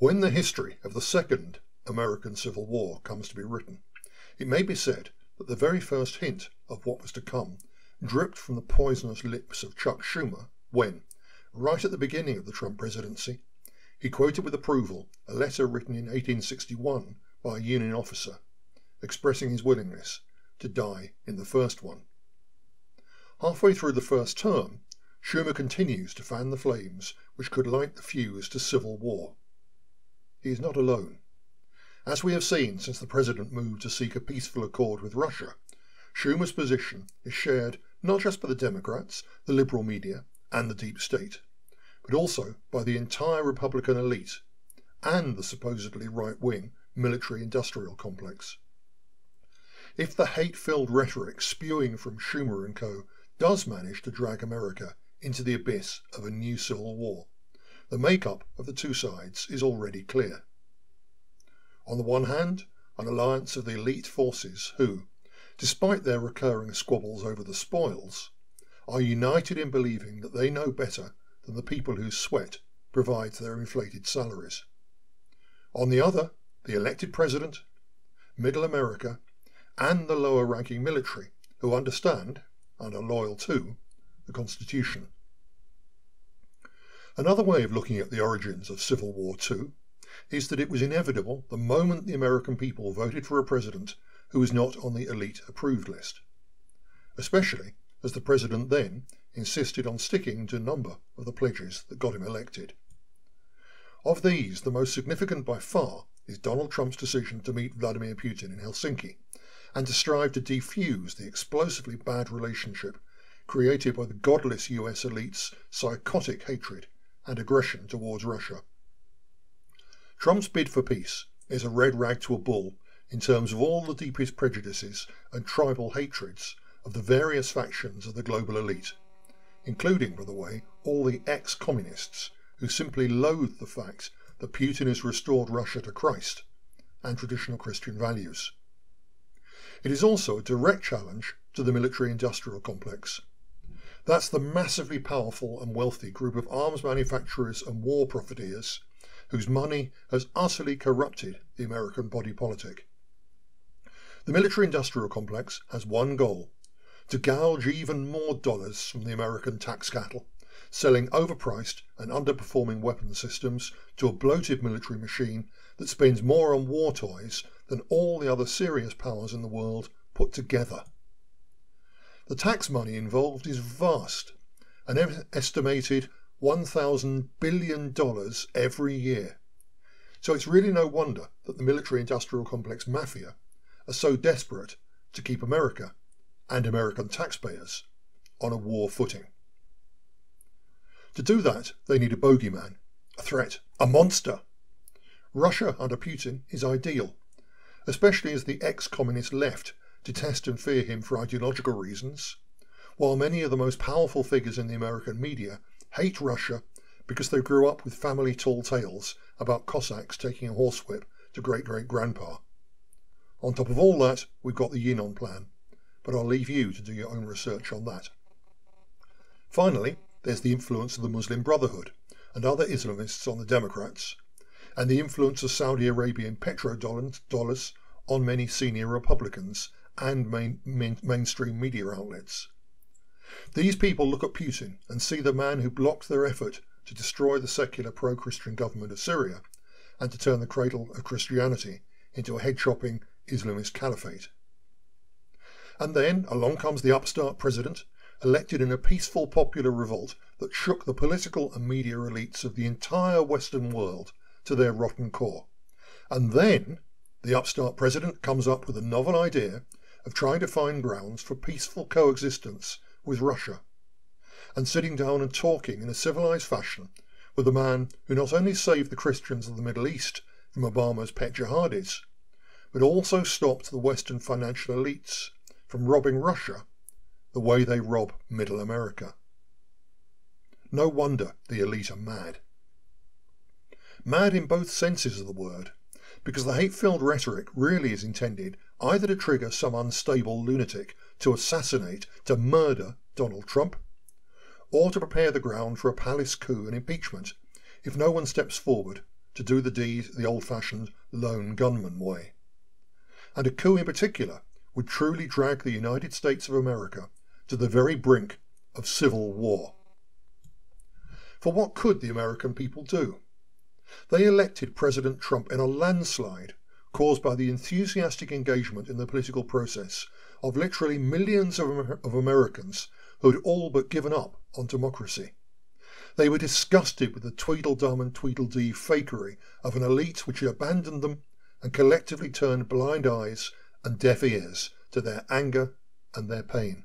When the history of the Second American Civil War comes to be written, it may be said that the very first hint of what was to come dripped from the poisonous lips of Chuck Schumer when, right at the beginning of the Trump presidency, he quoted with approval a letter written in 1861 by a Union officer expressing his willingness to die in the first one. Halfway through the first term, Schumer continues to fan the flames which could light the fuse to civil war. He is not alone. As we have seen since the president moved to seek a peaceful accord with Russia, Schumer's position is shared not just by the Democrats, the liberal media, and the deep state, but also by the entire Republican elite and the supposedly right-wing military-industrial complex. If the hate-filled rhetoric spewing from Schumer and co. does manage to drag America into the abyss of a new civil war, the makeup of the two sides is already clear. On the one hand, an alliance of the elite forces who, despite their recurring squabbles over the spoils, are united in believing that they know better than the people whose sweat provides their inflated salaries. On the other, the elected president, middle America, and the lower-ranking military who understand, and are loyal to, the Constitution. Another way of looking at the origins of Civil War II is that it was inevitable the moment the American people voted for a president who was not on the elite approved list, especially as the president then insisted on sticking to a number of the pledges that got him elected. Of these, the most significant by far is Donald Trump's decision to meet Vladimir Putin in Helsinki and to strive to defuse the explosively bad relationship created by the godless US elite's psychotic hatred and aggression towards Russia. Trump's bid for peace is a red rag to a bull in terms of all the deepest prejudices and tribal hatreds of the various factions of the global elite, including, by the way, all the ex-communists who simply loathe the fact that Putin has restored Russia to Christ and traditional Christian values. It is also a direct challenge to the military-industrial complex. That's the massively powerful and wealthy group of arms manufacturers and war profiteers whose money has utterly corrupted the American body politic. The military-industrial complex has one goal: to gouge even more dollars from the American tax cattle, selling overpriced and underperforming weapon systems to a bloated military machine that spends more on war toys than all the other serious powers in the world put together. The tax money involved is vast, an estimated $1,000 billion every year. So it's really no wonder that the military-industrial complex mafia are so desperate to keep America and American taxpayers on a war footing. To do that, they need a bogeyman, a threat, a monster. Russia under Putin is ideal, especially as the ex-communist left detest and fear him for ideological reasons, while many of the most powerful figures in the American media hate Russia because they grew up with family tall tales about Cossacks taking a horsewhip to great-great-grandpa. On top of all that, we've got the Yinon plan, but I'll leave you to do your own research on that. Finally, there's the influence of the Muslim Brotherhood and other Islamists on the Democrats, and the influence of Saudi Arabian petrodollars on many senior Republicans and mainstream media outlets. These people look at Putin and see the man who blocked their effort to destroy the secular pro-Christian government of Syria and to turn the cradle of Christianity into a head-chopping Islamist caliphate. And then along comes the upstart president, elected in a peaceful popular revolt that shook the political and media elites of the entire Western world to their rotten core. And then the upstart president comes up with a novel idea of trying to find grounds for peaceful coexistence with Russia, and sitting down and talking in a civilized fashion with the man who not only saved the Christians of the Middle East from Obama's pet jihadis, but also stopped the Western financial elites from robbing Russia the way they rob Middle America. No wonder the elite are mad. Mad in both senses of the word, because the hate-filled rhetoric really is intended either to trigger some unstable lunatic to assassinate, to murder Donald Trump, or to prepare the ground for a palace coup and impeachment if no one steps forward to to do the deed the old-fashioned lone gunman way. And a coup in particular would truly drag the United States of America to the very brink of civil war. For what could the American people do? They elected President Trump in a landslide caused by the enthusiastic engagement in the political process of literally millions of Americans who had all but given up on democracy. They were disgusted with the Tweedledum and Tweedledee fakery of an elite which had abandoned them and collectively turned blind eyes and deaf ears to their anger and their pain.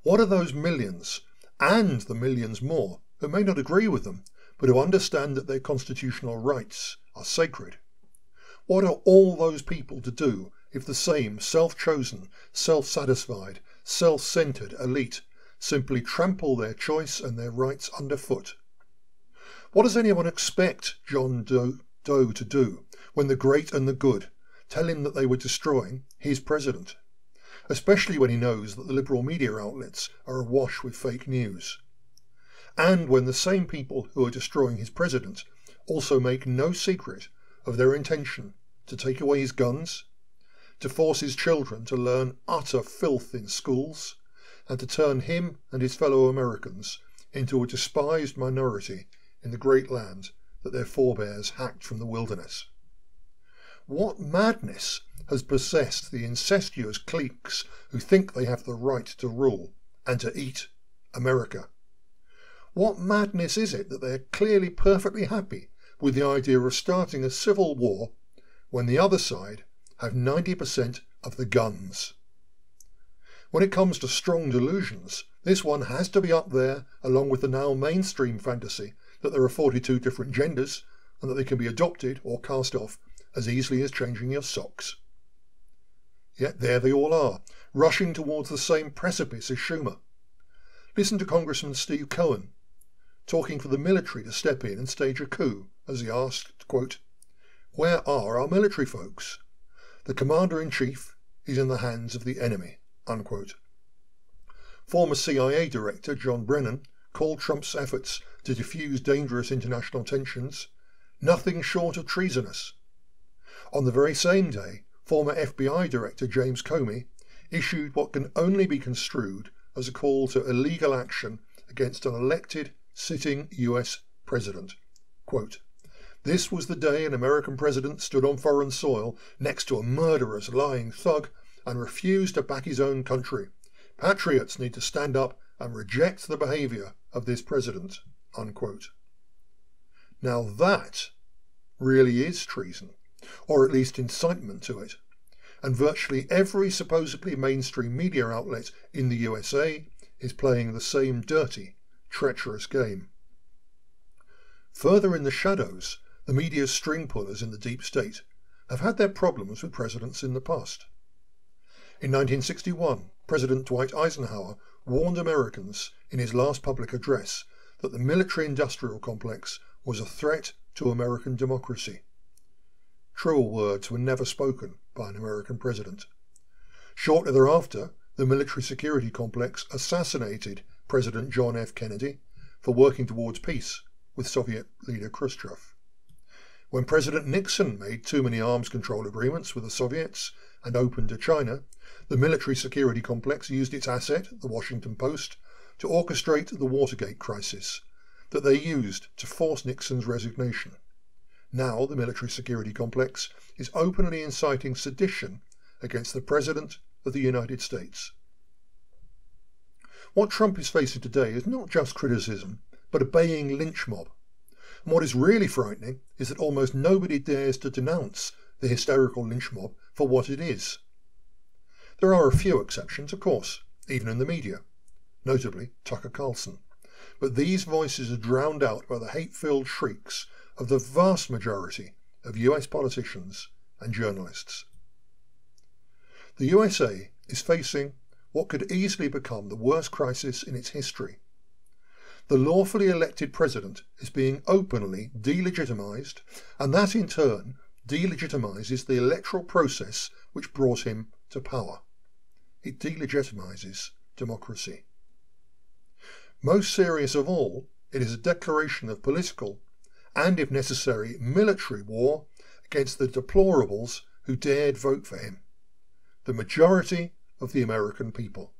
What are those millions, and the millions more, who may not agree with them, but who understand that their constitutional rights are sacred? What are all those people to do if the same self-chosen, self-satisfied, self-centred elite simply trample their choice and their rights underfoot? What does anyone expect John Doe to do when the great and the good tell him that they were destroying his president, especially when he knows that the liberal media outlets are awash with fake news, and when the same people who are destroying his president also make no secret of their intention to take away his guns, to force his children to learn utter filth in schools, and to turn him and his fellow Americans into a despised minority in the great land that their forebears hacked from the wilderness. What madness has possessed the incestuous cliques who think they have the right to rule and to eat America? What madness is it that they are clearly perfectly happy with the idea of starting a civil war when the other side have 90% of the guns? When it comes to strong delusions, this one has to be up there along with the now mainstream fantasy that there are 42 different genders and that they can be adopted or cast off as easily as changing your socks. Yet there they all are, rushing towards the same precipice as Schumer. Listen to Congressman Steve Cohen, talking for the military to step in and stage a coup, as he asked, quote, "Where are our military folks? The commander-in-chief is in the hands of the enemy," unquote. Former CIA Director John Brennan called Trump's efforts to diffuse dangerous international tensions nothing short of treasonous. On the very same day, former FBI Director James Comey issued what can only be construed as a call to illegal action against an elected, sitting US president. Quote, "This was the day an American president stood on foreign soil next to a murderous, lying thug and refused to back his own country. Patriots need to stand up and reject the behaviour of this president," unquote. Now that really is treason, or at least incitement to it, and virtually every supposedly mainstream media outlet in the USA is playing the same dirty, treacherous game. Further in the shadows, the media's string pullers in the deep state have had their problems with presidents in the past. In 1961, President Dwight Eisenhower warned Americans in his last public address that the military-industrial complex was a threat to American democracy. Truer words were never spoken by an American president. Shortly thereafter, the military-security complex assassinated President John F. Kennedy for working towards peace with Soviet leader Khrushchev. When President Nixon made too many arms control agreements with the Soviets and opened to China, the military-security complex used its asset, the Washington Post, to orchestrate the Watergate crisis that they used to force Nixon's resignation. Now the military-security complex is openly inciting sedition against the President of the United States. What Trump is facing today is not just criticism, but a baying lynch mob. And what is really frightening is that almost nobody dares to denounce the hysterical lynch mob for what it is. There are a few exceptions, of course, even in the media, notably Tucker Carlson, but these voices are drowned out by the hate-filled shrieks of the vast majority of US politicians and journalists. The USA is facing what could easily become the worst crisis in its history. The lawfully elected president is being openly delegitimized, and that in turn delegitimizes the electoral process which brought him to power. It delegitimizes democracy. Most serious of all, it is a declaration of political and, if necessary, military war against the deplorables who dared vote for him, the majority of the American people.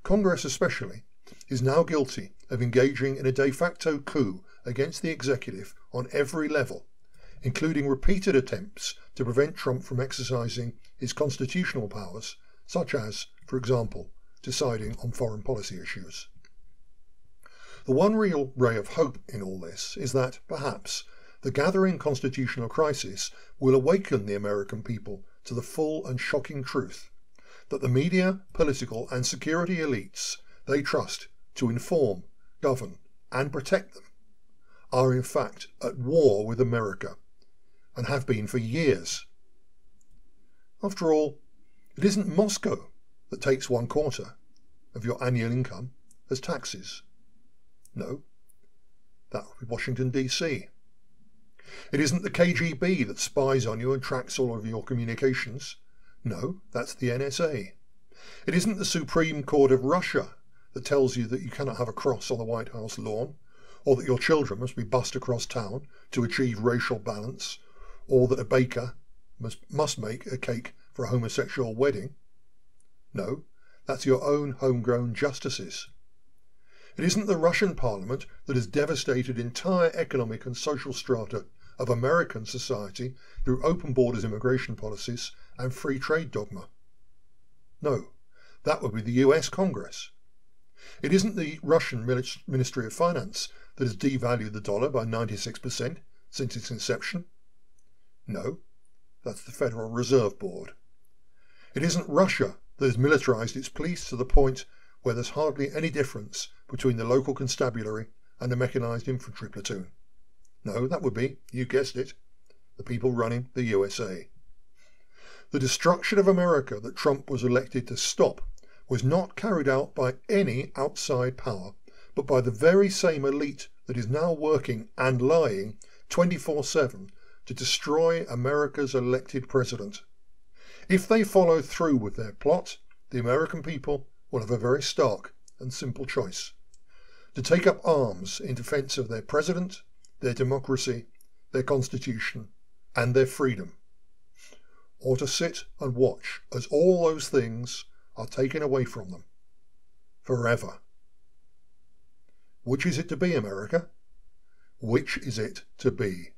Congress especially is now guilty of engaging in a de facto coup against the executive on every level, including repeated attempts to prevent Trump from exercising his constitutional powers, such as, for example, deciding on foreign policy issues. The one real ray of hope in all this is that, perhaps, the gathering constitutional crisis will awaken the American people to the full and shocking truth that the media, political and security elites they trust to inform, govern and protect them are in fact at war with America, and have been for years. After all, it isn't Moscow that takes 1/4 of your annual income as taxes. No, that would be Washington DC. It isn't the KGB that spies on you and tracks all of your communications. No, that's the NSA. It isn't the Supreme Court of Russia that tells you that you cannot have a cross on the White House lawn, or that your children must be bussed across town to achieve racial balance, or that a baker must make a cake for a homosexual wedding. No, that's your own homegrown justices. It isn't the Russian parliament that has devastated entire economic and social strata of American society through open borders immigration policies and free trade dogma. No, that would be the US Congress. It isn't the Russian Ministry of Finance that has devalued the dollar by 96% since its inception. No, that's the Federal Reserve Board. It isn't Russia that has militarized its police to the point where there's hardly any difference between the local constabulary and a mechanized infantry platoon. No, that would be, you guessed it, the people running the USA. The destruction of America that Trump was elected to stop was not carried out by any outside power, but by the very same elite that is now working and lying 24/7 to destroy America's elected president. If they follow through with their plot, the American people will have a very stark and simple choice: to take up arms in defense of their president, their democracy, their constitution, and their freedom, or to sit and watch as all those things are taken away from them forever. Which is it to be, America? Which is it to be?